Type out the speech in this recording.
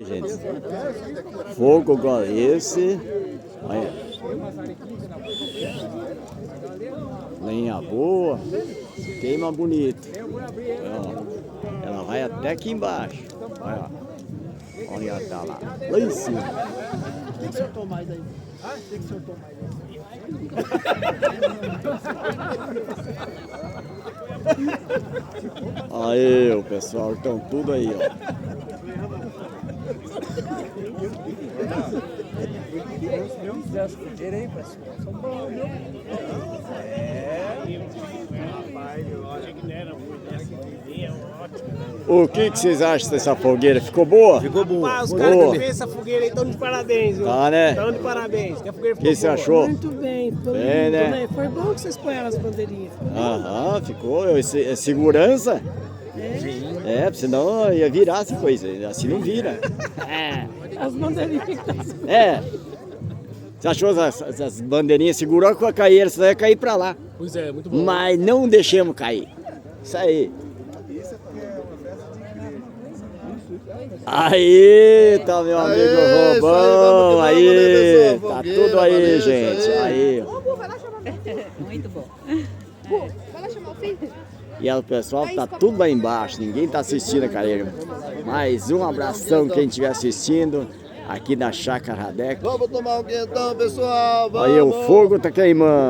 Gente, fogo igual esse, olha, lenha boa, queima bonito, ela vai até aqui embaixo, olha, tá lá em cima. O que o senhor tomar mais aí? O que o senhor tomar mais aí? Aí, o pessoal estão tudo aí, ó. As fogueiras aí, pessoal, são bons, viu? O que vocês acham dessa fogueira? Ficou boa? Ficou bom. Os Boa. caras que fez essa fogueira aí estão de parabéns, viu? Tá, né? Estão de parabéns. Que a fogueira O que você boa. achou? Muito bem, ficou lindo, É, né? né? Foi bom que vocês põeram as bandeirinhas. Aham, ficou. É segurança? É, senão ia virar essa coisa. Assim não vira. As bandeirinhas. É. Você achou as bandeirinhas segurou com a caíra, senão ia cair pra lá. Pois é, muito bom. Mas não deixamos cair. Isso aí. Aí, tá meu amigo Robão. Aí, tá tudo aí, gente. Aí. Muito bom. Vai lá chamar o filho? E o pessoal tá tudo lá embaixo, ninguém tá assistindo a carreira. Mais um abração quem estiver assistindo aqui na Chácara Radeco. Vamos tomar um quentão, pessoal. Aí o fogo tá queimando.